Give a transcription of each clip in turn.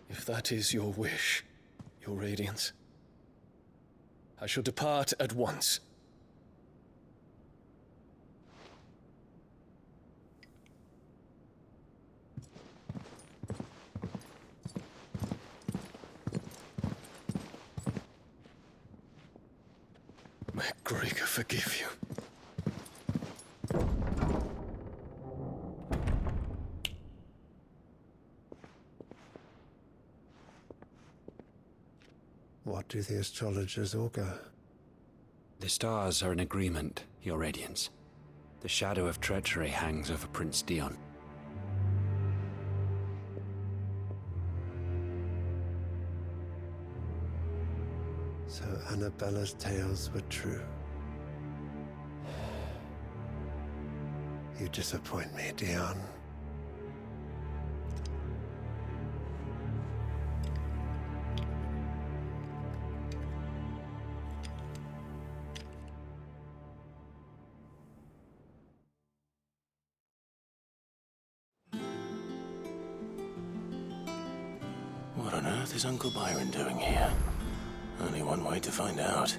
If that is your wish, your Radiance, I shall depart at once. May Gregor forgive you. What do the astrologers augur? The stars are in agreement, Your Radiance. The shadow of treachery hangs over Prince Dion. So Annabella's tales were true. You disappoint me, Dion. What on earth is Uncle Byron doing here? Only one way to find out.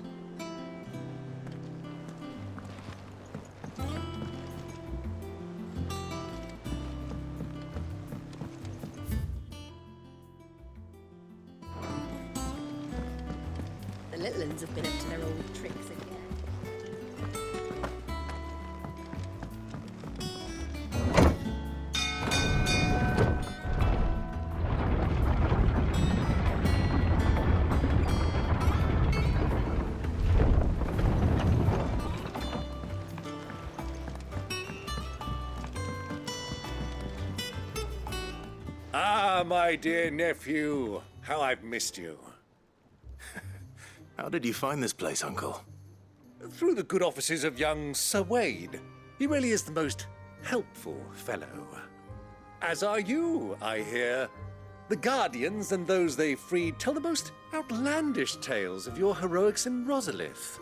The little ones have been up to their old tricks again. Ah, my dear nephew, how I've missed you. How did you find this place, Uncle? Through the good offices of young Sir Wade. He really is the most helpful fellow. As are you, I hear. The Guardians and those they freed tell the most outlandish tales of your heroics in Rosalith.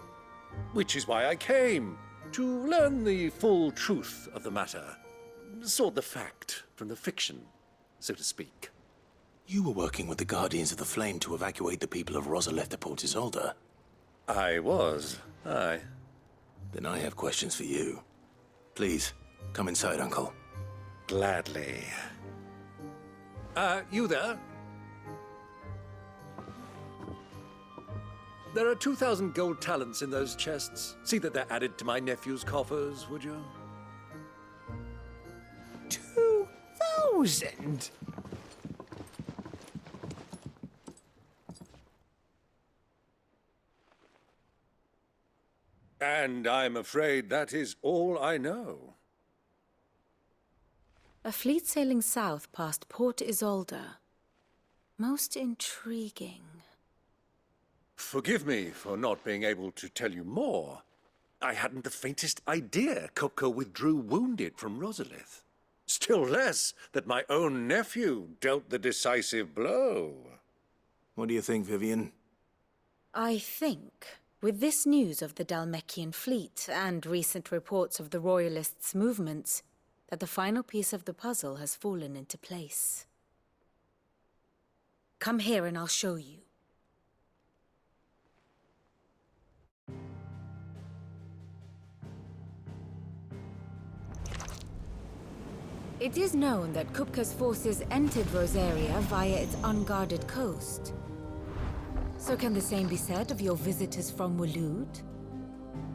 Which is why I came, to learn the full truth of the matter. Sort the fact from the fiction, so to speak. You were working with the Guardians of the Flame to evacuate the people of Rosalith to Port Isolde. I was, aye. Then I have questions for you. Please, come inside, Uncle. Gladly. You there? There are 2,000 gold talents in those chests. See that they're added to my nephew's coffers, would you? 2,000? And I'm afraid that is all I know. A fleet sailing south past Port Isolde. Most intriguing. Forgive me for not being able to tell you more. I hadn't the faintest idea Kupka withdrew wounded from Rosalith. Still less that my own nephew dealt the decisive blow. What do you think, Vivian? I think, with this news of the Dhalmekian fleet and recent reports of the Royalists' movements, that the final piece of the puzzle has fallen into place. Come here and I'll show you. It is known that Kupka's forces entered Rosaria via its unguarded coast. So can the same be said of your visitors from Waloed?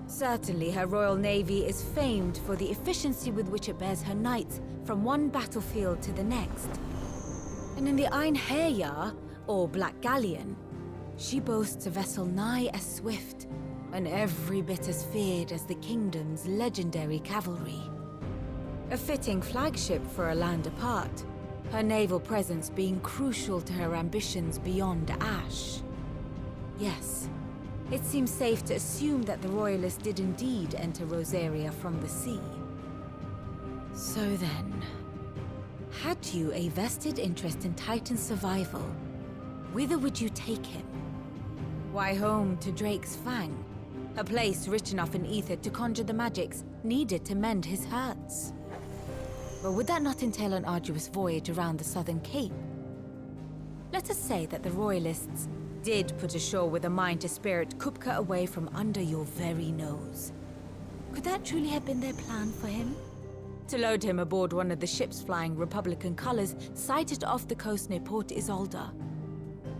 Certainly her Royal Navy is famed for the efficiency with which it bears her knights from one battlefield to the next. And in the Einherjar, or Black Galleon, she boasts a vessel nigh as swift and every bit as feared as the kingdom's legendary cavalry. A fitting flagship for a land apart, her naval presence being crucial to her ambitions beyond Ash. Yes, it seems safe to assume that the Royalists did indeed enter Rosaria from the sea. So then, had you a vested interest in Titan's survival, whither would you take him? Why, home to Drake's Fang, a place rich enough in ether to conjure the magics needed to mend his hurts. But would that not entail an arduous voyage around the Southern Cape? Let us say that the Royalists did put ashore with a mind to spirit Kupka away from under your very nose. Could that truly have been their plan for him? To load him aboard one of the ships flying Republican colors sighted off the coast near Port Isolde.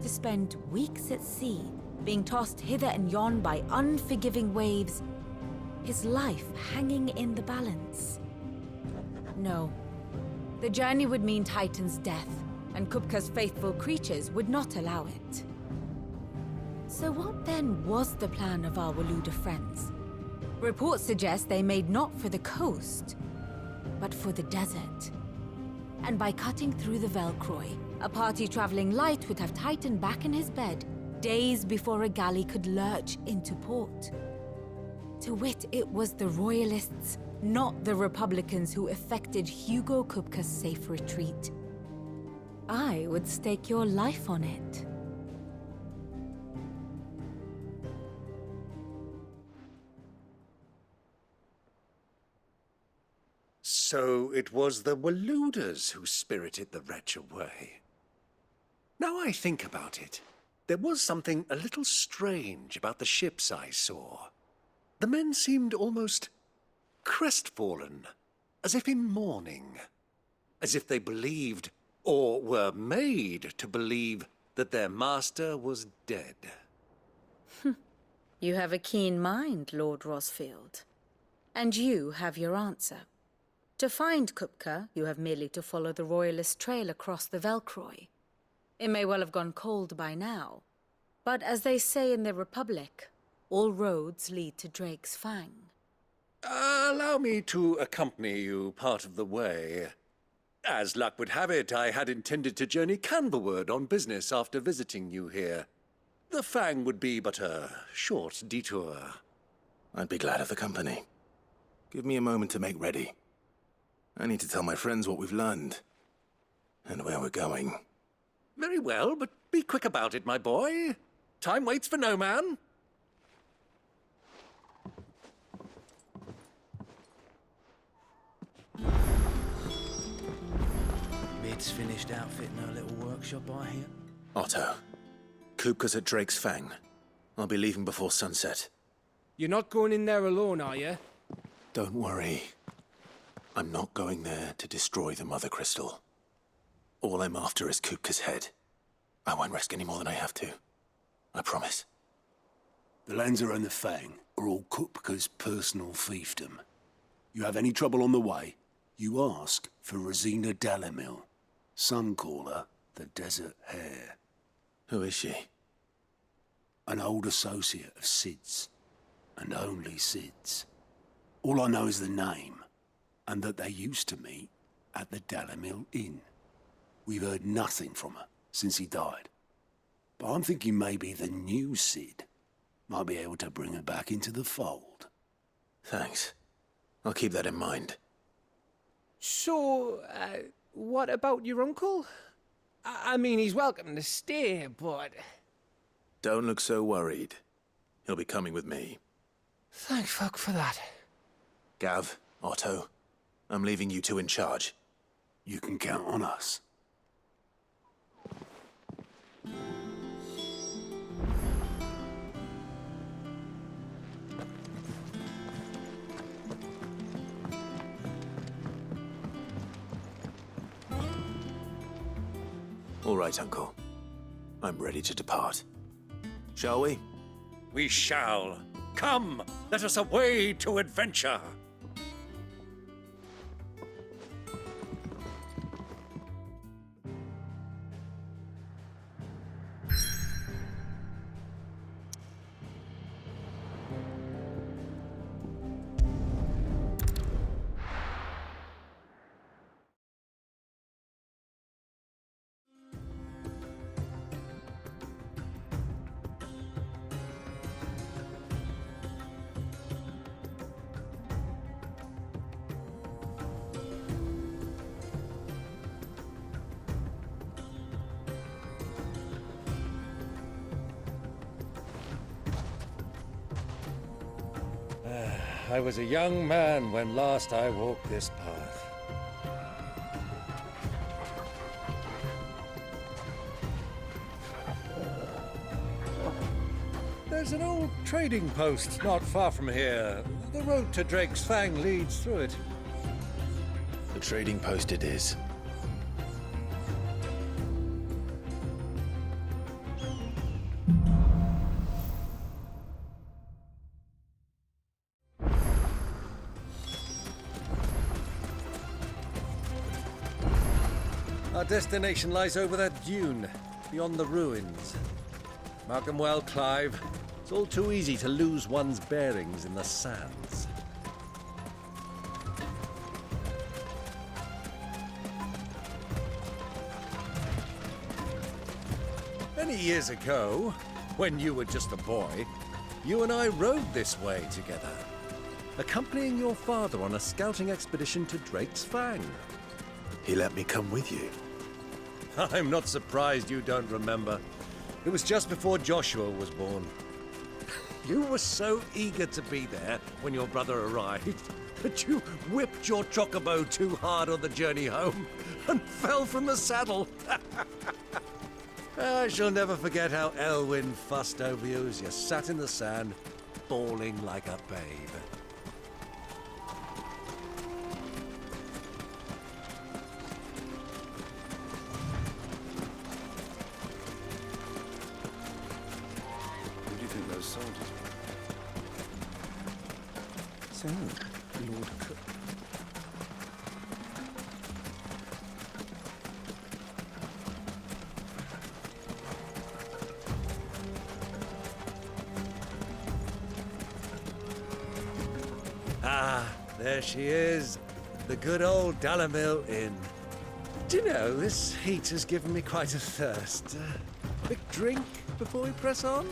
To spend weeks at sea, being tossed hither and yon by unforgiving waves, his life hanging in the balance. No. The journey would mean Titan's death, and Kupka's faithful creatures would not allow it. So what then was the plan of our Waluda friends? Reports suggest they made not for the coast, but for the desert. And by cutting through the Velcroy, a party traveling light would have Titan back in his bed days before a galley could lurch into port. To wit, it was the Royalists, not the Republicans, who effected Hugo Kupka's safe retreat. I would stake your life on it. So it was the Waludas who spirited the wretch away. Now I think about it, there was something a little strange about the ships I saw. The men seemed almost crestfallen, as if in mourning, as if they believed, or were made to believe, that their master was dead. You have a keen mind, Lord Rosfield. And you have your answer. To find Kupka, you have merely to follow the Royalist trail across the Velcroy. It may well have gone cold by now, but as they say in the Republic, all roads lead to Drake's Fang. Allow me to accompany you part of the way. As luck would have it, I had intended to journey Canberward on business after visiting you here. The Fang would be but a short detour. I'd be glad of the company. Give me a moment to make ready. I need to tell my friends what we've learned, and where we're going. Very well, but be quick about it, my boy. Time waits for no man. Mid's finished outfitting her little workshop, I hear. Otto, Kupka's at Drake's Fang. I'll be leaving before sunset. You're not going in there alone, are you? Don't worry. I'm not going there to destroy the Mother Crystal. All I'm after is Kupka's head. I won't risk any more than I have to. I promise. The Lanza and the Fang are all Kupka's personal fiefdom. You have any trouble on the way, you ask for Rosina Dalamil. Some call her the Desert Hare. Who is she? An old associate of Sid's, and only Sid's. All I know is the name, and that they used to meet at the Dalamil Inn. We've heard nothing from her since he died. But I'm thinking maybe the new Sid might be able to bring her back into the fold. Thanks. I'll keep that in mind. So, what about your uncle? I mean, he's welcome to stay, but... Don't look so worried. He'll be coming with me. Thank fuck for that. Gav, Otto, I'm leaving you two in charge. You can count on us. All right, Uncle. I'm ready to depart. Shall we? We shall. Come, let us away to adventure. I was a young man when last I walked this path. There's an old trading post not far from here. The road to Drake's Fang leads through it. The trading post it is. Our destination lies over that dune, beyond the ruins. Mark 'em well, Clive. It's all too easy to lose one's bearings in the sands. Many years ago, when you were just a boy, you and I rode this way together, accompanying your father on a scouting expedition to Drake's Fang. He let me come with you. I'm not surprised you don't remember. It was just before Joshua was born. You were so eager to be there when your brother arrived that you whipped your chocobo too hard on the journey home and fell from the saddle. I shall never forget how Elwyn fussed over you as you sat in the sand, bawling like a babe. Who do you think those soldiers were? So, Lord Cook. Ah, there she is. The good old Dalamil Inn. Do you know, this heat has given me quite a thirst. Quick drink before we press on?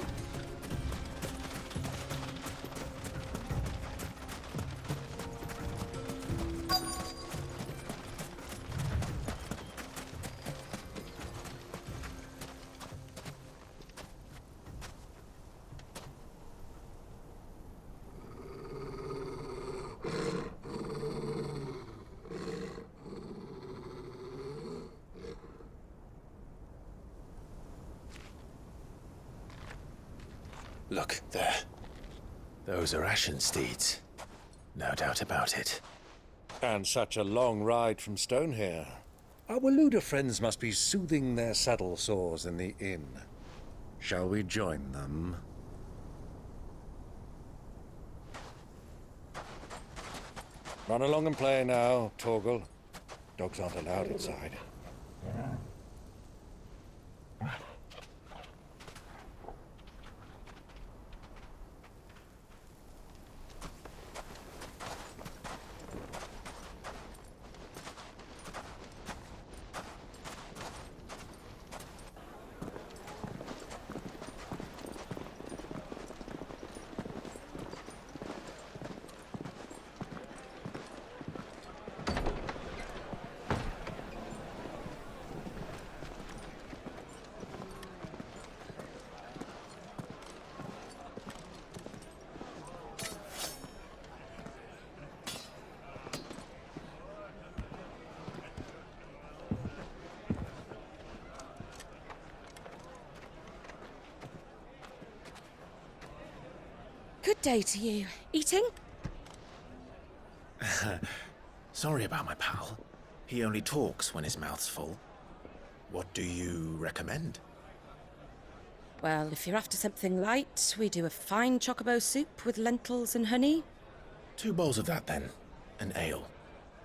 Look, there. Those are Ashen steeds. No doubt about it. And such a long ride from Stonehair. Our Waluda friends must be soothing their saddle sores in the inn. Shall we join them? Run along and play now, Torgal. Dogs aren't allowed inside. Good day to you. Eating? Sorry about my pal. He only talks when his mouth's full. What do you recommend? Well, if you're after something light, we do a fine chocobo soup with lentils and honey. 2 bowls of that, then. An ale.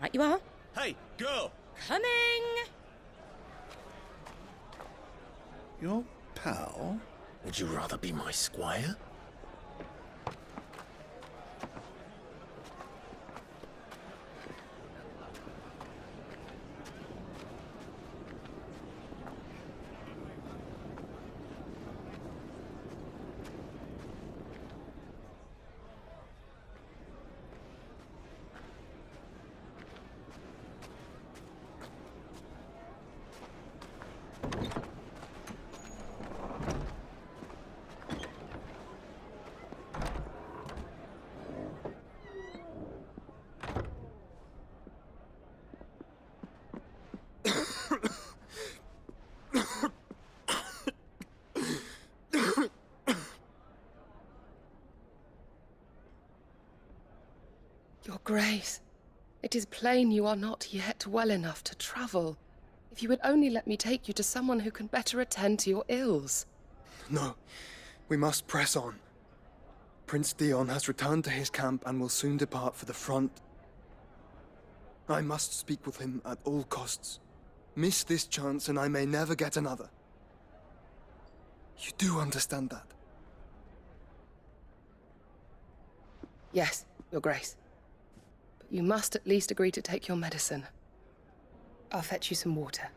Right you are. Hey, girl! Coming! Your pal? Would you rather be my squire? Grace, it is plain you are not yet well enough to travel. If you would only let me take you to someone who can better attend to your ills. No, we must press on. Prince Dion has returned to his camp and will soon depart for the front. I must speak with him at all costs. Miss this chance and I may never get another. You do understand that? Yes, Your Grace. But you must at least agree to take your medicine. I'll fetch you some water.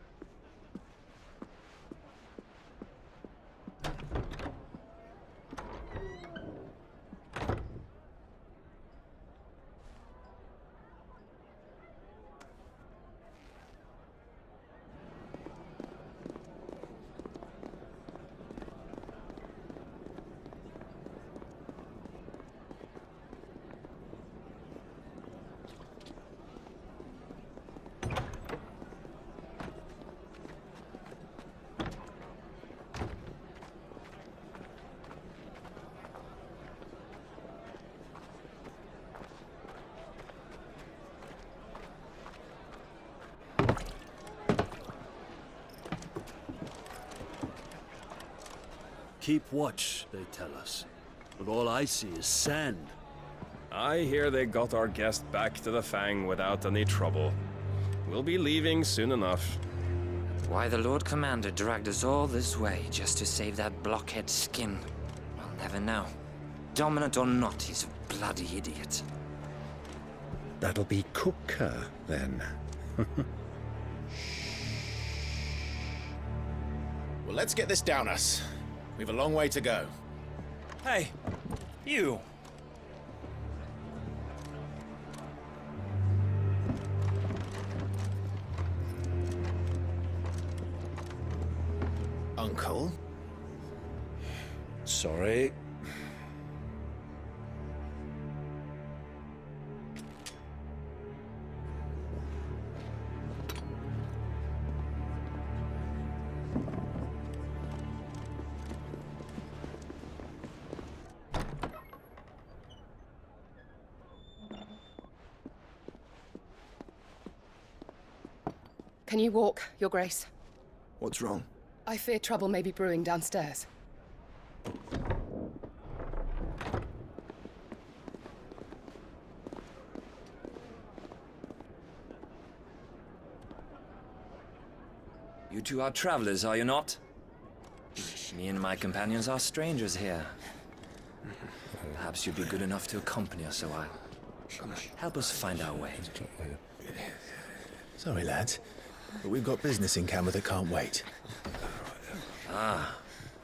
Keep watch, they tell us. But all I see is sand. I hear they got our guest back to the Fang without any trouble. We'll be leaving soon enough. Why the Lord Commander dragged us all this way just to save that blockhead skin, we'll never know. Dominant or not, he's a bloody idiot. That'll be Kupka, then. Well, let's get this down us. We've a long way to go. Hey, you! Uncle? Sorry. Can you walk, Your Grace? What's wrong? I fear trouble may be brewing downstairs. You two are travelers, are you not? Me and my companions are strangers here. Perhaps you'd be good enough to accompany us a while. Help us find our way. Sorry, lads, but we've got business in camera that can't wait. Ah,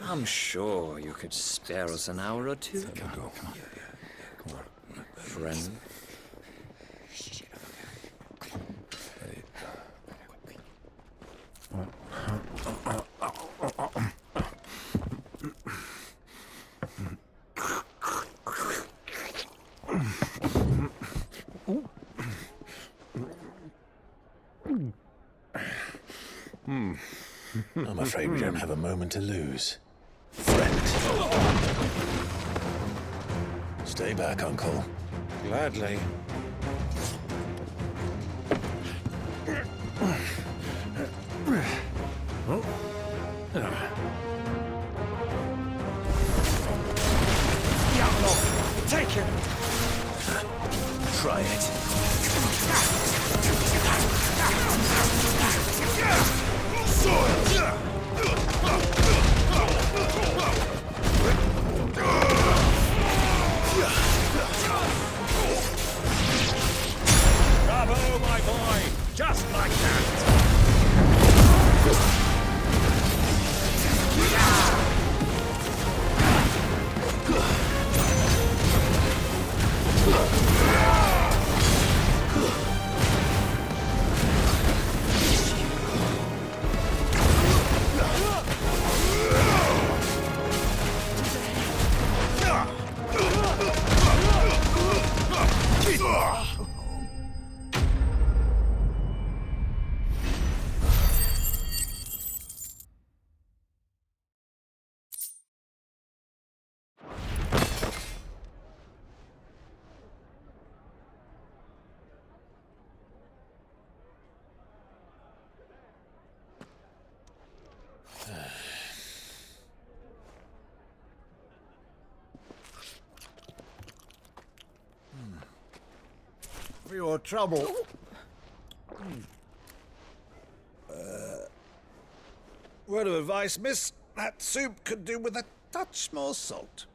I'm sure you could spare us an hour or two. Come on. Friend. I'm afraid we don't have a moment to lose. Friend. Stay back, Uncle. Gladly. Take him! Try it. Bravo, my boy! Just like that! for your trouble. Word of advice, miss. That soup could do with a touch more salt.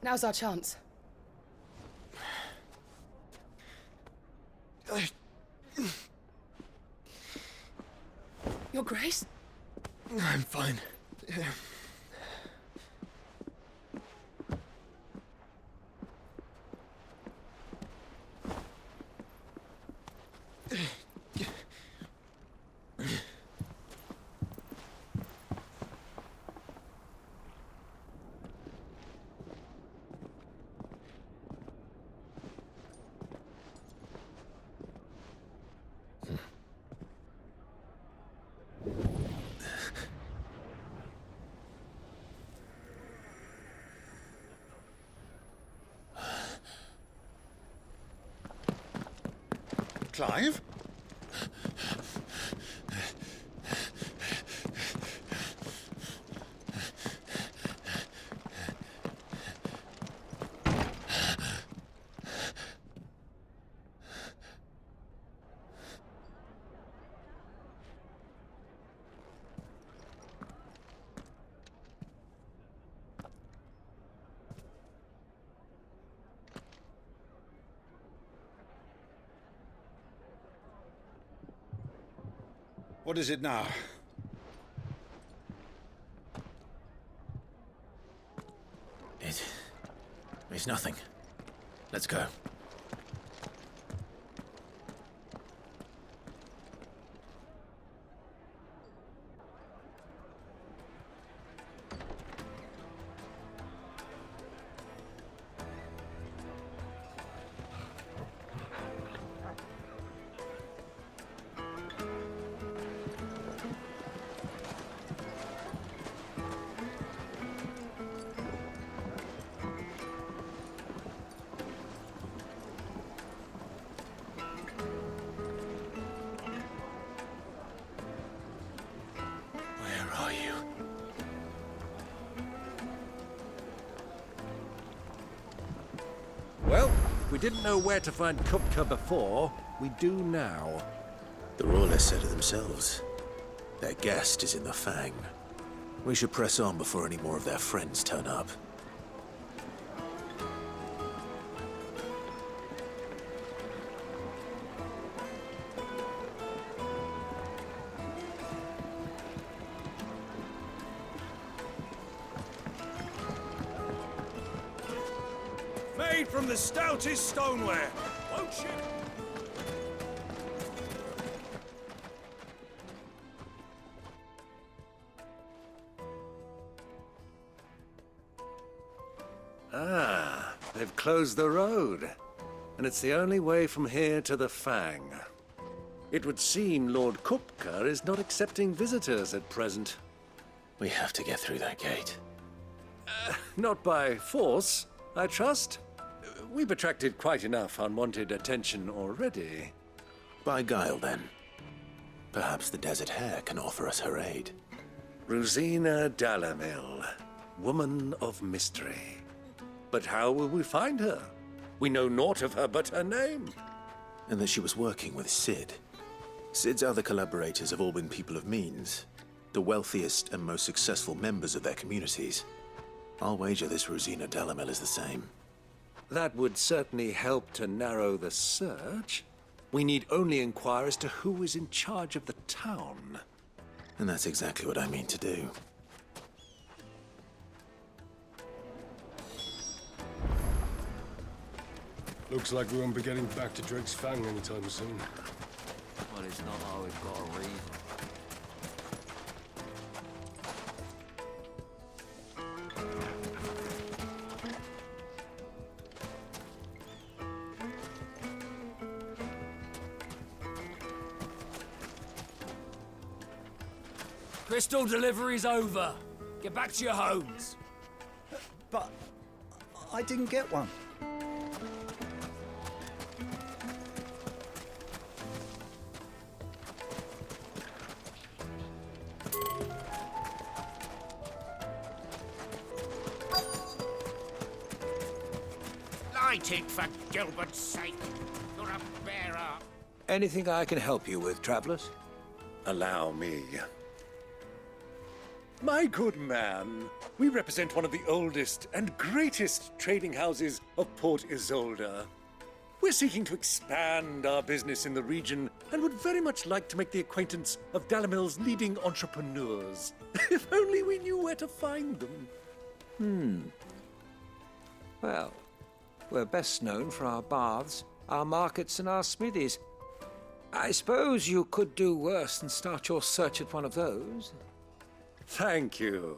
Now's our chance. Your Grace? I'm fine. Clive? What is it now? It's nothing. Let's go. Well, if we didn't know where to find Kupka before, we do now. The Royalists said it themselves. Their guest is in the Fang. We should press on before any more of their friends turn up. Made from the stoutest stoneware. Won't you? Ah, they've closed the road. And it's the only way from here to the Fang. It would seem Lord Kupka is not accepting visitors at present. We have to get through that gate. Not by force, I trust. We've attracted quite enough unwanted attention already. By guile, then. Perhaps the Desert Hare can offer us her aid. Rosina Dalamil, woman of mystery. But how will we find her? We know naught of her but her name. And that she was working with Sid. Sid's other collaborators have all been people of means, the wealthiest and most successful members of their communities. I'll wager this Rosina Dalamil is the same. That would certainly help to narrow the search. We need only inquire as to who is in charge of the town. And that's exactly what I mean to do. Looks like we won't be getting back to Drake's Fang anytime soon. Well, it's not always got a reason. Crystal delivery's over. Get back to your homes. But I didn't get one. Light it for Gilbert's sake. You're a bearer. Anything I can help you with, travelers? Allow me. My good man, we represent one of the oldest and greatest trading houses of Port Isolde. We're seeking to expand our business in the region and would very much like to make the acquaintance of Dalamil's leading entrepreneurs. If only we knew where to find them. Well, we're best known for our baths, our markets, and our smithies. I suppose you could do worse than start your search at one of those. Thank you.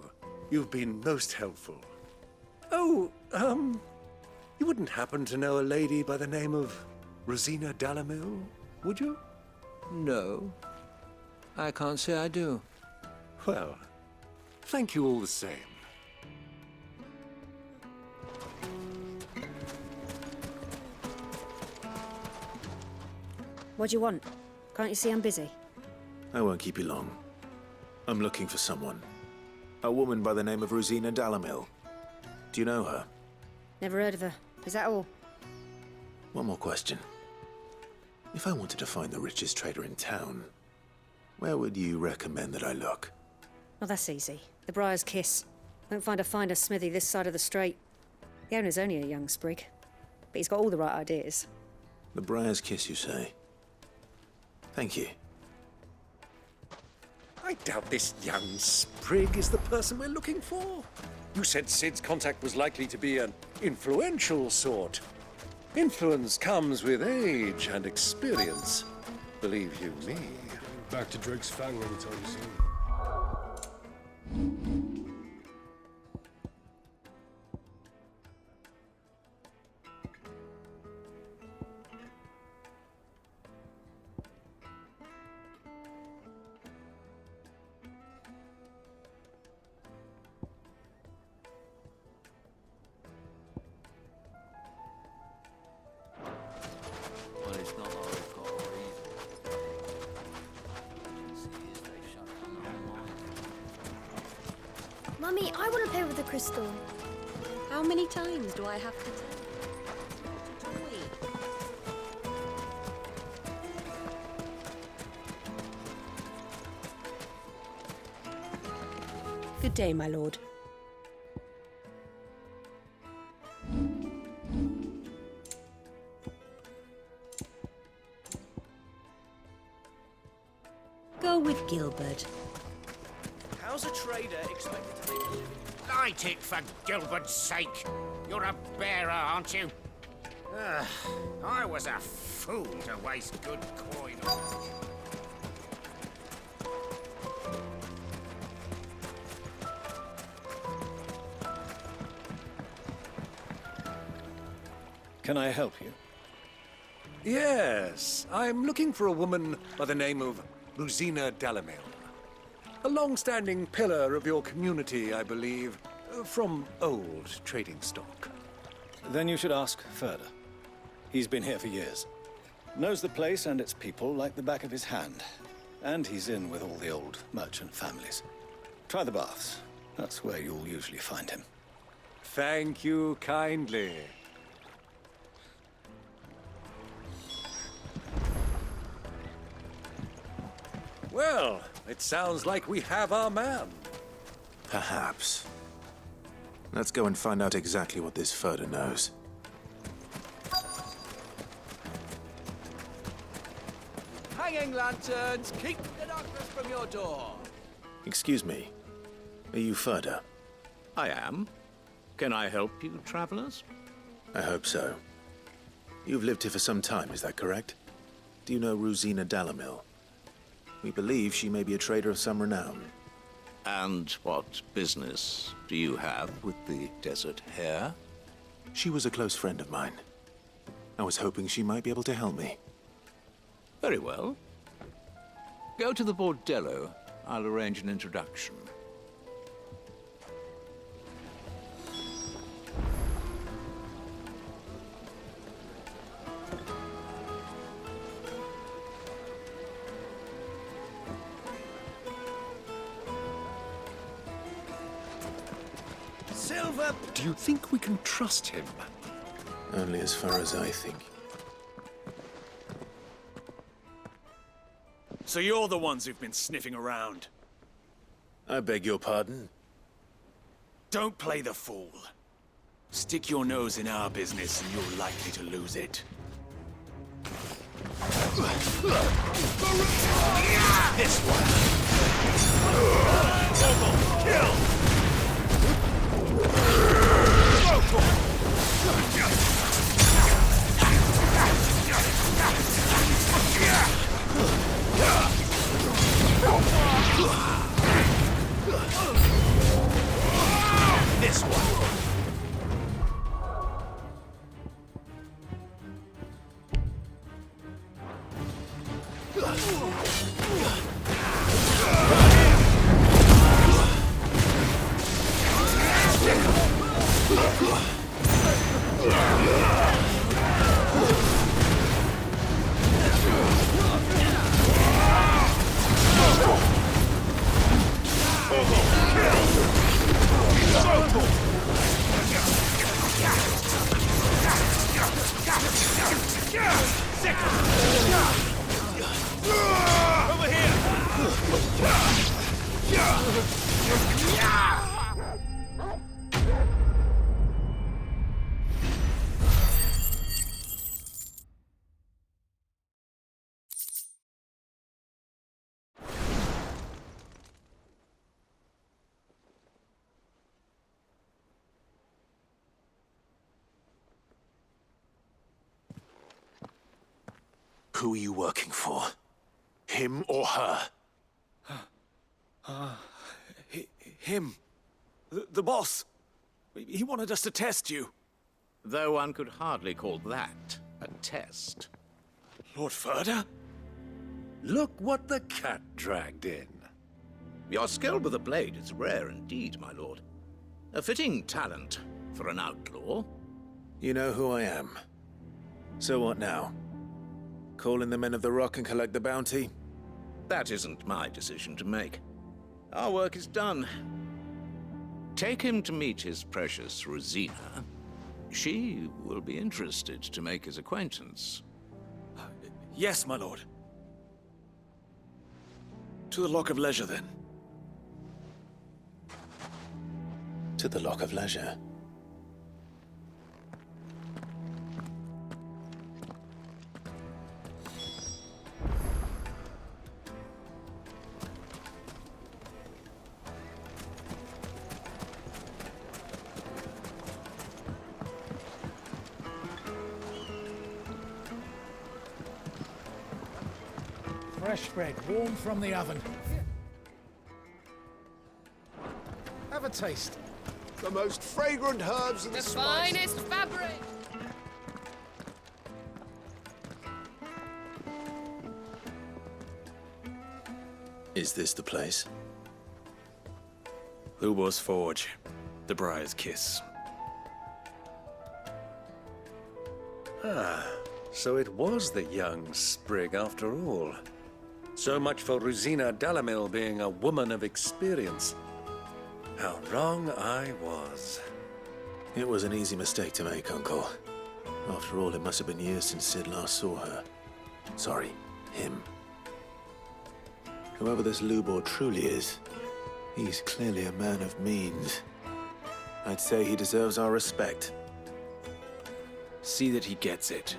You've been most helpful. Oh, you wouldn't happen to know a lady by the name of Rosina Dalamil, would you? No, I can't say I do. Well, thank you all the same. What do you want? Can't you see I'm busy? I won't keep you long. I'm looking for someone. A woman by the name of Rosina Dalamil. Do you know her? Never heard of her. Is that all? One more question. If I wanted to find the richest trader in town, where would you recommend that I look? Oh, that's easy. The Briar's Kiss. Won't find a finer smithy this side of the strait. The owner's only a young sprig, but he's got all the right ideas. The Briar's Kiss, you say? Thank you. I doubt this young sprig is the person we're looking for. You said Sid's contact was likely to be an influential sort. Influence comes with age and experience. Believe you me. Back to Drake's Fang anytime soon. Mummy, I want to play with the crystal. How many times do I have to tell you? Good day, my lord. Go with Gilbert. How's a trader expected to make a living? Light it for Gilbert's sake. You're a bearer, aren't you? I was a fool to waste good coin on. Can I help you? Yes, I'm looking for a woman by the name of Rosina Dalamil. A long-standing pillar of your community, I believe, from old trading stock. Then you should ask further. He's been here for years. Knows the place and its people like the back of his hand. And he's in with all the old merchant families. Try the baths. That's where you'll usually find him. Thank you kindly. Well, it sounds like we have our man. Perhaps. Let's go and find out exactly what this Furder knows. Hanging lanterns, keep the darkness from your door. Excuse me. Are you Furder? I am. Can I help you, travelers? I hope so. You've lived here for some time, is that correct? Do you know Rosina Dalamil? We believe she may be a trader of some renown. And what business do you have with the desert hare? She was a close friend of mine. I was hoping she might be able to help me. Very well. Go to the bordello. I'll arrange an introduction. Silver, do you think we can trust him? Only as far as I think. So you're the ones who've been sniffing around. I beg your pardon? Don't play the fool. Stick your nose in our business and you're likely to lose it. This one. Kill! This one. Who are you working for? Him or her? Him. The boss. He wanted us to test you. Though one could hardly call that a test. Lord Ferda? Look what the cat dragged in. Your skill with the blade is rare indeed, my lord. A fitting talent for an outlaw. You know who I am. So what now? Call in the Men of the Rock and collect the bounty? That isn't my decision to make. Our work is done. Take him to meet his precious Rosina. She will be interested to make his acquaintance. Yes, my lord. To the Lock of Leisure, then. To the Lock of Leisure. Fresh bread, warm from the oven. Have a taste. The most fragrant herbs and The spices. finest fabric. Is this the place? Lubor's Forge. The Briar's Kiss. Ah, so it was the young sprig after all. So much for Rosina Dalamil being a woman of experience. How wrong I was. It was an easy mistake to make, Uncle. After all, it must have been years since Sid last saw her. Sorry, him. Whoever this Lubor truly is, he's clearly a man of means. I'd say he deserves our respect. See that he gets it.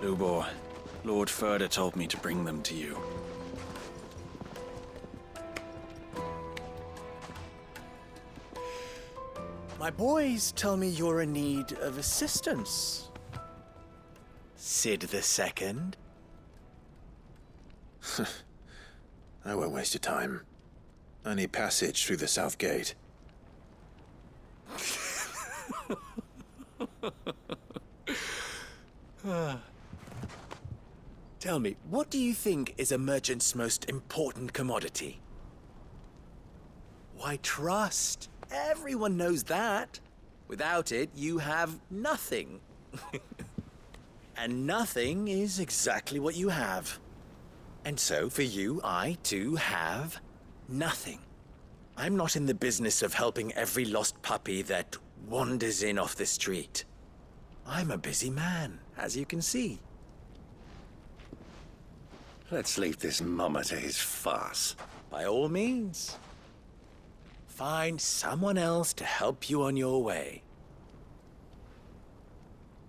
Lubor, Lord Ferda told me to bring them to you. My boys tell me you're in need of assistance. Sid the Second? I won't waste your time. I need passage through the south gate. Tell me, what do you think is a merchant's most important commodity? Why, trust. Everyone knows that. Without it, you have nothing. And nothing is exactly what you have. And so, for you, I, too, have nothing. I'm not in the business of helping every lost puppy that wanders in off the street. I'm a busy man, as you can see. Let's leave this mummer to his farce. By all means. Find someone else to help you on your way.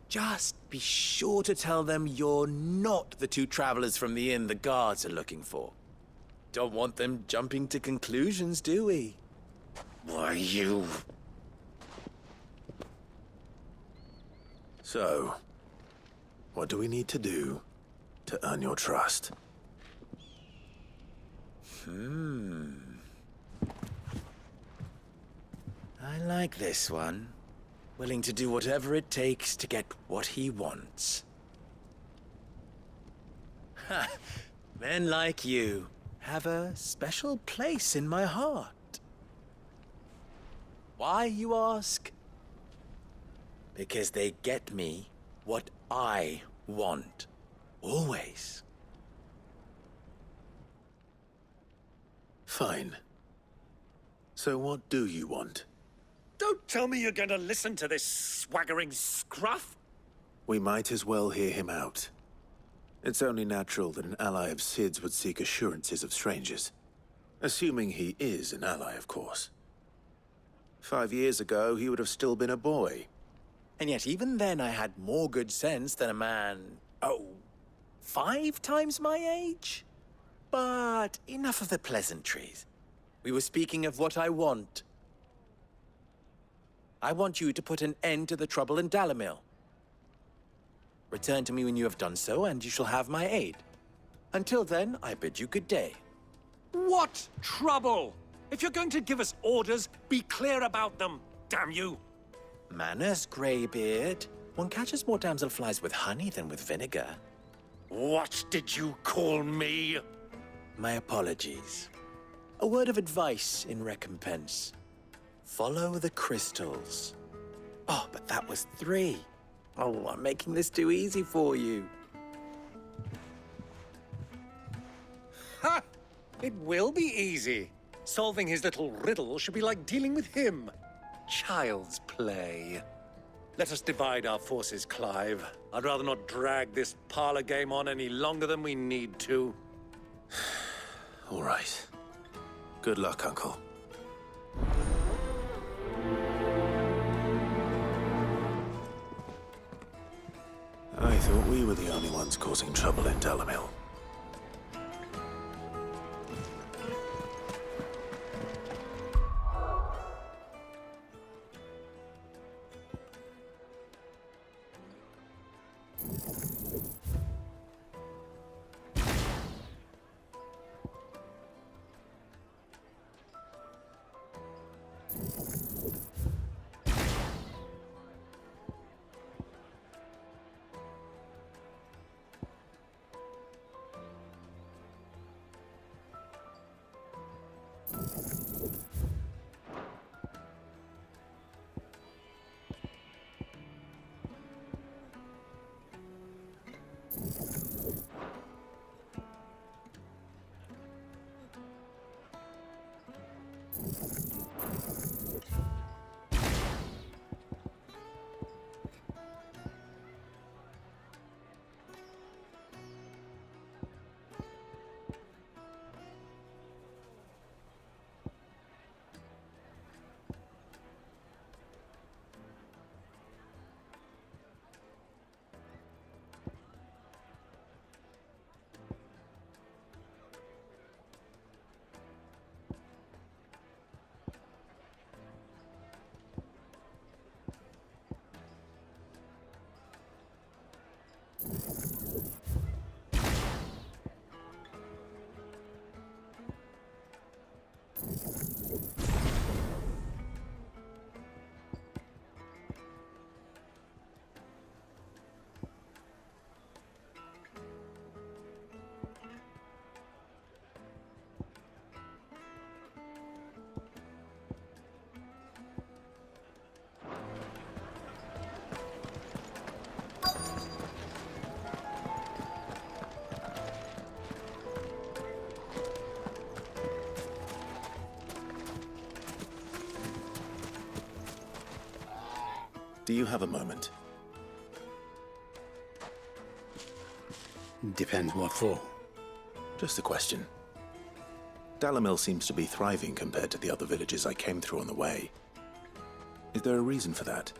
Just be sure to tell them you're not the two travelers from the inn the guards are looking for. Don't want them jumping to conclusions, do we? Why, you... So, what do we need to do to earn your trust? I like this one. Willing to do whatever it takes to get what he wants. Ha! Men like you have a special place in my heart. Why, you ask? Because they get me what I want. Always. Fine. So what do you want? Don't tell me you're going to listen to this swaggering scruff! We might as well hear him out. It's only natural that an ally of Sid's would seek assurances of strangers. Assuming he is an ally, of course. 5 years ago, he would have still been a boy. And yet even then I had more good sense than a man, 5 times my age? But enough of the pleasantries. We were speaking of what I want. I want you to put an end to the trouble in Dalamil. Return to me when you have done so, and you shall have my aid. Until then, I bid you good day. What trouble? If you're going to give us orders, be clear about them, damn you! Manners, Greybeard. One catches more damselflies with honey than with vinegar. What did you call me? My apologies. A word of advice in recompense. Follow the crystals. Oh, but that was 3. Oh, I'm making this too easy for you. Ha! It will be easy. Solving his little riddle should be like dealing with him. Child's play. Let us divide our forces, Clive. I'd rather not drag this parlor game on any longer than we need to. All right. Good luck, Uncle. I thought we were the only ones causing trouble in Dalamil. Do you have a moment? Depends what for. Just a question. Dalamil seems to be thriving compared to the other villages I came through on the way. Is there a reason for that?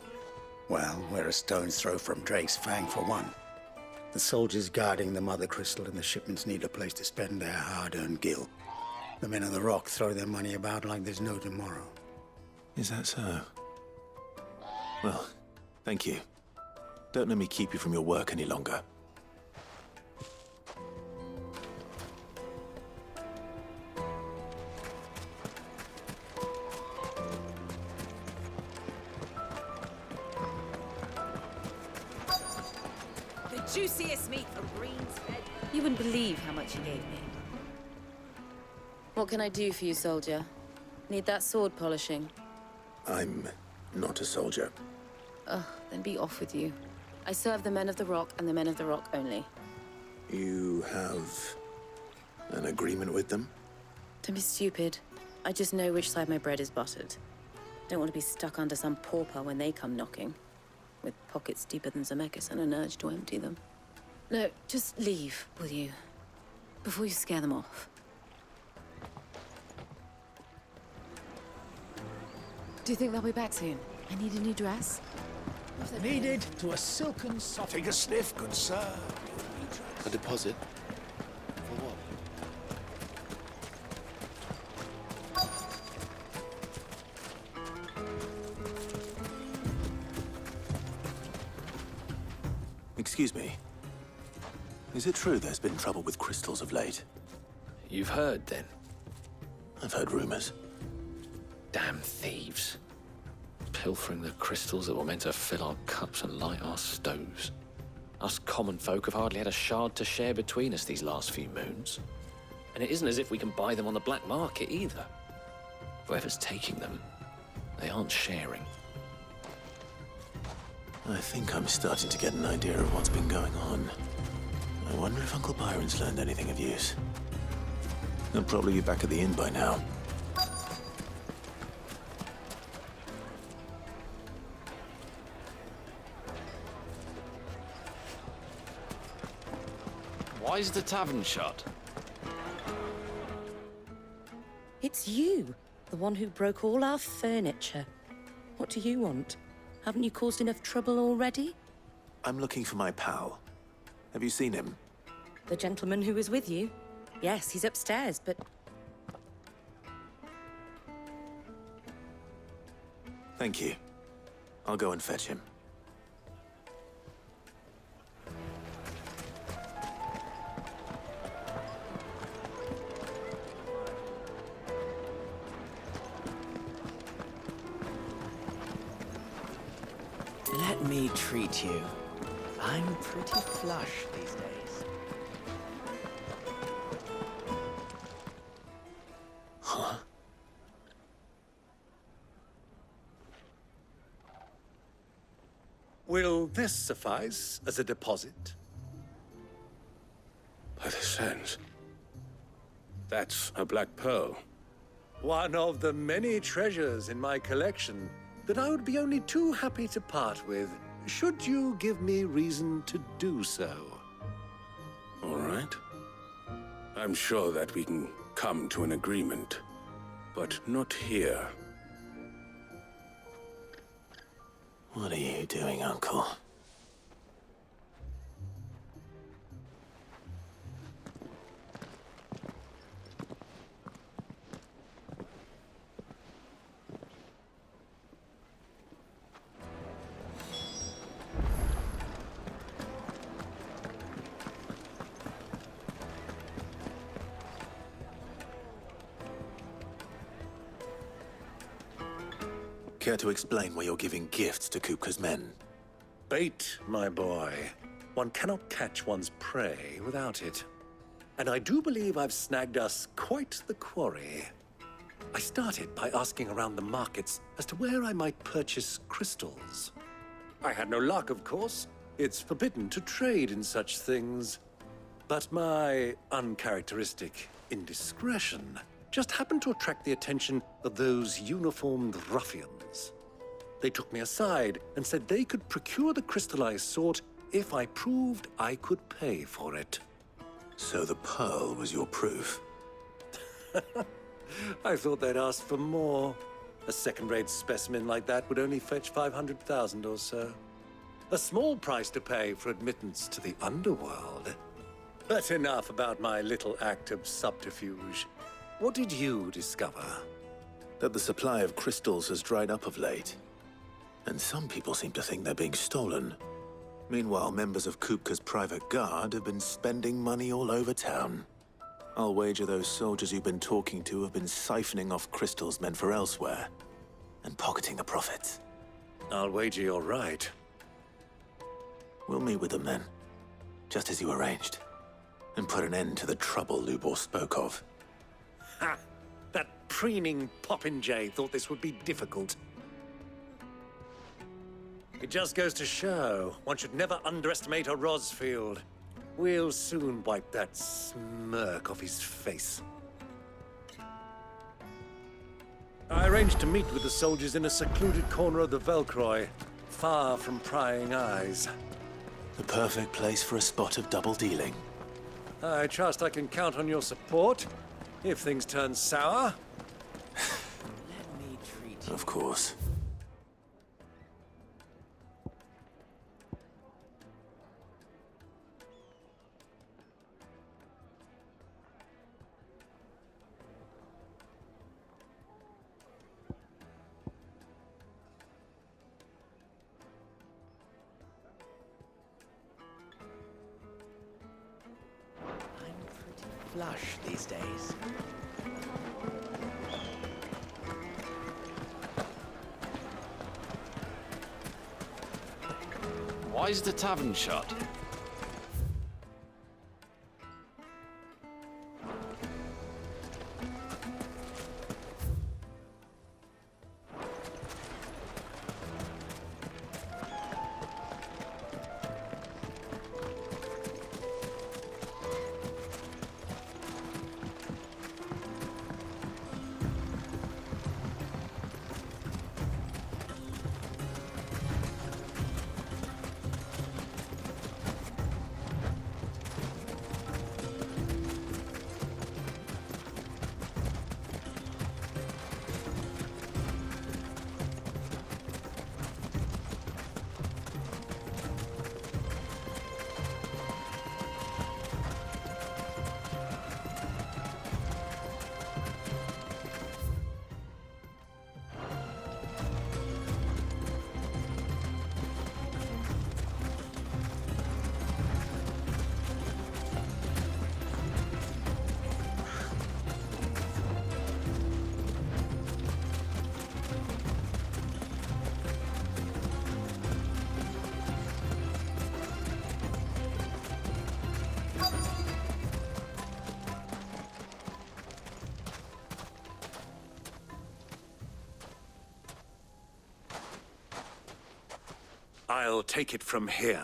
Well, we're a stone's throw from Drake's Fang for one. The soldiers guarding the Mother Crystal and the shipments need a place to spend their hard-earned gil. The men of the Rock throw their money about like there's no tomorrow. Is that so? Well, thank you. Don't let me keep you from your work any longer. The juiciest meat from Green's Fed. You wouldn't believe how much he gave me. What can I do for you, soldier? Need that sword polishing? I'm not a soldier. Ugh, then be off with you. I serve the men of the Rock and the men of the Rock only. You have an agreement with them? Don't be stupid. I just know which side my bread is buttered. Don't want to be stuck under some pauper when they come knocking. With pockets deeper than Zemeckis and an urge to empty them. No, just leave, will you? Before you scare them off. Do you think they'll be back soon? I need a new dress. Needed to a silken soft. Take a sniff, good sir. A deposit? For what? Excuse me. Is it true there's been trouble with crystals of late? You've heard, then? I've heard rumors. Damn thieves. Pilfering the crystals that were meant to fill our cups and light our stoves. Us common folk have hardly had a shard to share between us these last few moons. And it isn't as if we can buy them on the black market either. Whoever's taking them, they aren't sharing. I think I'm starting to get an idea of what's been going on. I wonder if Uncle Byron's learned anything of use. He'll probably be back at the inn by now. Why is the tavern shut? It's you, the one who broke all our furniture. What do you want? Haven't you caused enough trouble already? I'm looking for my pal. Have you seen him? The gentleman who was with you? Yes, he's upstairs, but... Thank you. I'll go and fetch him. Let me treat you. I'm pretty flush these days. Huh? Will this suffice as a deposit? By the sands. That's a black pearl. One of the many treasures in my collection that I would be only too happy to part with, should you give me reason to do so. All right. I'm sure that we can come to an agreement, but not here. What are you doing, Uncle? Care to explain why you're giving gifts to Kupka's men? Bait, my boy. One cannot catch one's prey without it. And I do believe I've snagged us quite the quarry. I started by asking around the markets as to where I might purchase crystals. I had no luck, of course. It's forbidden to trade in such things. But my uncharacteristic indiscretion just happened to attract the attention of those uniformed ruffians. They took me aside and said they could procure the crystallized sort if I proved I could pay for it. So the pearl was your proof? I thought they'd ask for more. A second-rate specimen like that would only fetch 500,000 or so. A small price to pay for admittance to the underworld. But enough about my little act of subterfuge. What did you discover? That the supply of crystals has dried up of late. And some people seem to think they're being stolen. Meanwhile, members of Kupka's private guard have been spending money all over town. I'll wager those soldiers you've been talking to have been siphoning off crystals meant for elsewhere, and pocketing the profits. I'll wager you're right. We'll meet with them then, just as you arranged, and put an end to the trouble Lubor spoke of. Ha! That preening popinjay thought this would be difficult. It just goes to show, one should never underestimate a Rosfield. We'll soon wipe that smirk off his face. I arranged to meet with the soldiers in a secluded corner of the Velcroy, far from prying eyes. The perfect place for a spot of double dealing. I trust I can count on your support, if things turn sour. Of course. Flush these days. Why is the tavern shut? I'll take it from here.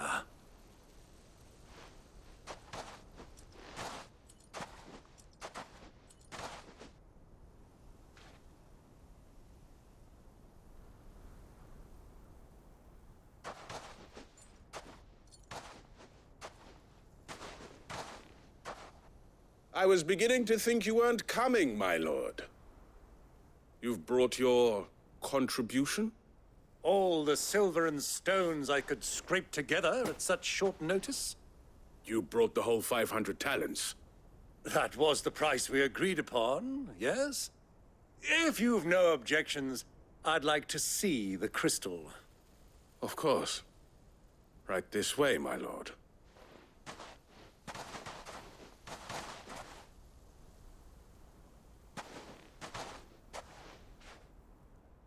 I was beginning to think you weren't coming, my lord. You've brought your contribution? All the silver and stones I could scrape together at such short notice? You brought the whole 500 talents. That was the price we agreed upon, yes? If you've no objections, I'd like to see the crystal. Of course. Right this way, my lord.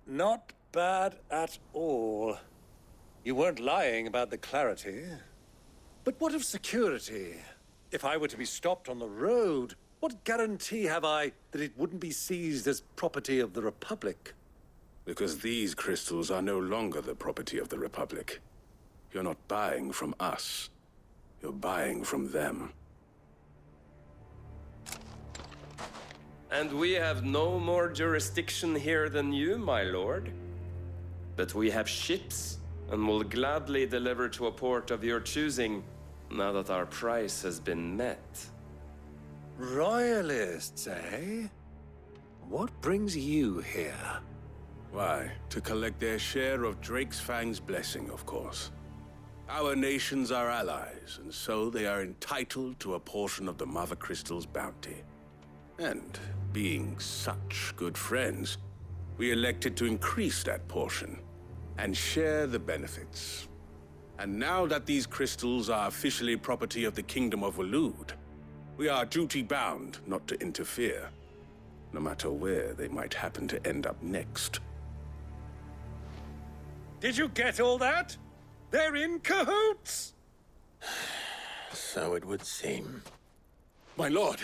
Not bad at all. You weren't lying about the clarity. But what of security? If I were to be stopped on the road, what guarantee have I that it wouldn't be seized as property of the Republic? Because these crystals are no longer the property of the Republic. You're not buying from us. You're buying from them. And we have no more jurisdiction here than you, my lord. But we have ships, and will gladly deliver to a port of your choosing, now that our price has been met. Royalists, eh? What brings you here? Why, to collect their share of Drake's Fang's blessing, of course. Our nations are allies, and so they are entitled to a portion of the Mother Crystal's bounty. And being such good friends, we elected to increase that portion and share the benefits. And now that these crystals are officially property of the Kingdom of Waloed, we are duty-bound not to interfere, no matter where they might happen to end up next. Did you get all that? They're in cahoots! So it would seem. My lord,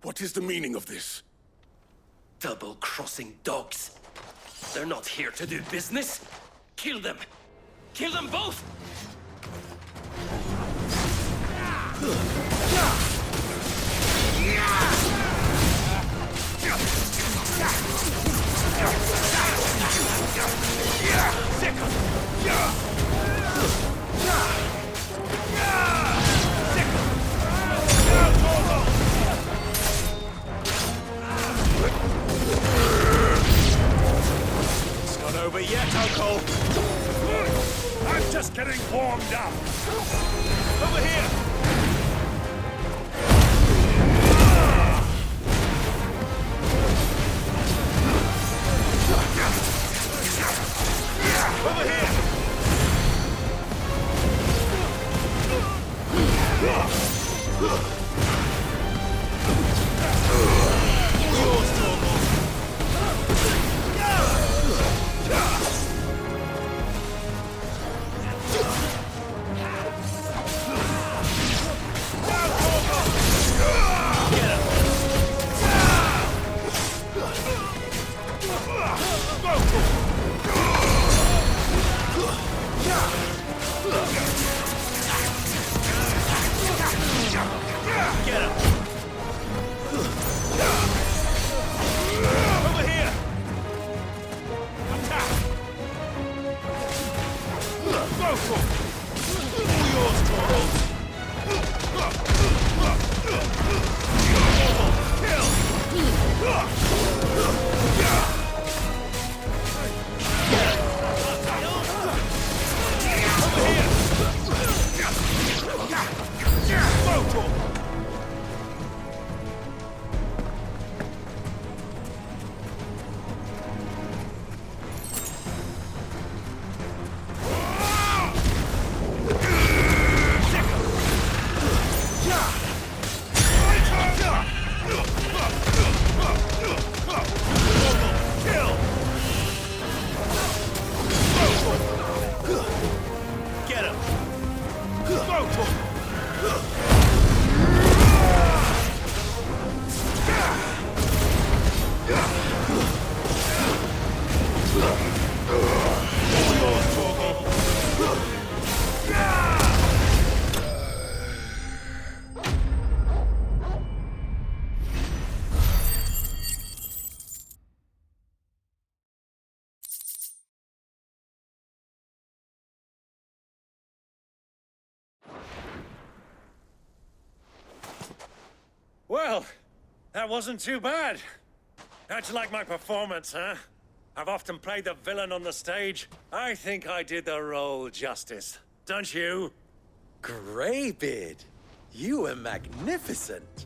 what is the meaning of this? Double-crossing dogs. They're not here to do business. Kill them. Kill them both! It's not over yet, Uncle! I'm just getting warmed up! Over here! Over here! Get him! Over here! Attack! Go for it! All yours, Toro! Well, that wasn't too bad. How'd you like my performance, huh? I've often played the villain on the stage. I think I did the role justice. Don't you? Greybeard, you were magnificent.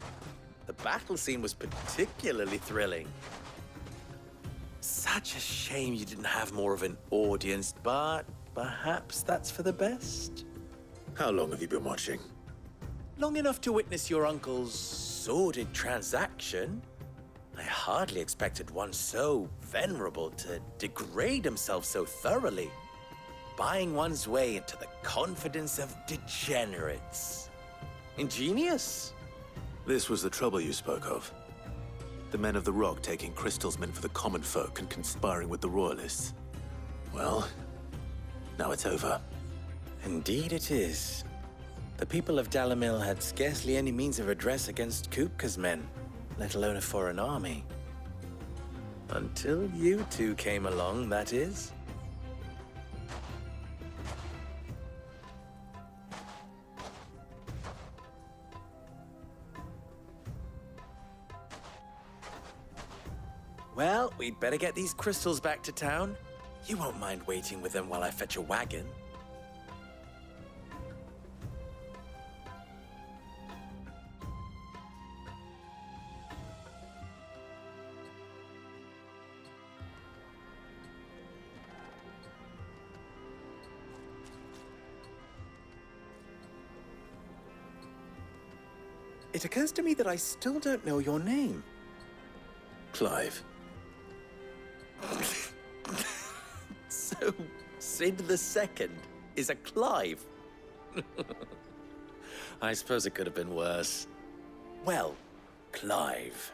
The battle scene was particularly thrilling. Such a shame you didn't have more of an audience, but perhaps that's for the best. How long have you been watching? Long enough to witness your uncle's sordid transaction. I hardly expected one so venerable to degrade himself so thoroughly, buying one's way into the confidence of degenerates. Ingenious. This was the trouble you spoke of. The men of the Rock taking crystals meant for the common folk and conspiring with the Royalists. Well, now it's over. Indeed it is. The people of Dalamil had scarcely any means of redress against Kupka's men, let alone a foreign army. Until you two came along, that is. Well, we'd better get these crystals back to town. You won't mind waiting with them while I fetch a wagon. It occurs to me that I still don't know your name. Clive. So, Sid the Second is a Clive. I suppose it could have been worse. Well, Clive,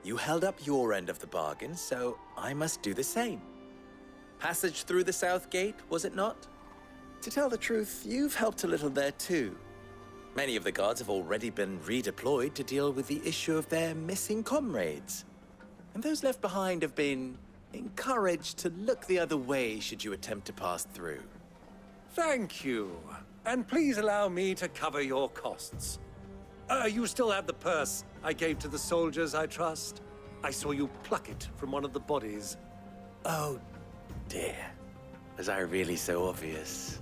you held up your end of the bargain, so I must do the same. Passage through the South Gate, was it not? To tell the truth, you've helped a little there too. Many of the guards have already been redeployed to deal with the issue of their missing comrades. And those left behind have been encouraged to look the other way should you attempt to pass through. Thank you. And please allow me to cover your costs. You still have the purse I gave to the soldiers, I trust? I saw you pluck it from one of the bodies. Oh, dear. Was I really so obvious?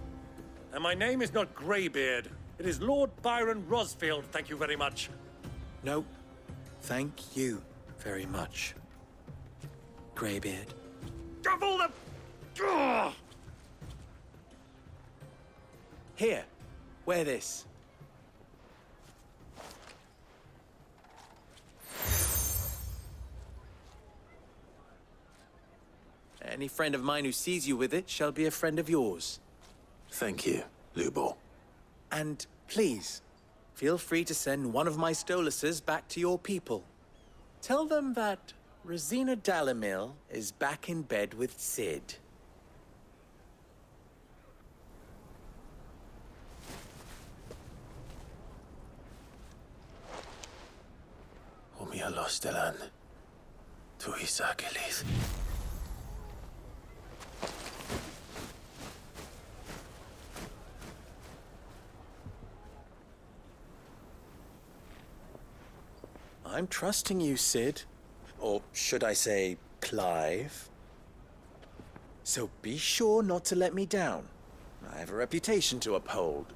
And my name is not Greybeard. It is Lord Byron Rosfield, thank you very much. No, thank you very much, Greybeard. Of all the... Ugh! Here, wear this. Any friend of mine who sees you with it shall be a friend of yours. Thank you, Lubor. And please, feel free to send one of my Stoluses back to your people. Tell them that Rosina Dalamil is back in bed with Sid. Umia Lostelan. Tu Isakelis. I'm trusting you, Sid. Or should I say, Clive? So be sure not to let me down. I have a reputation to uphold.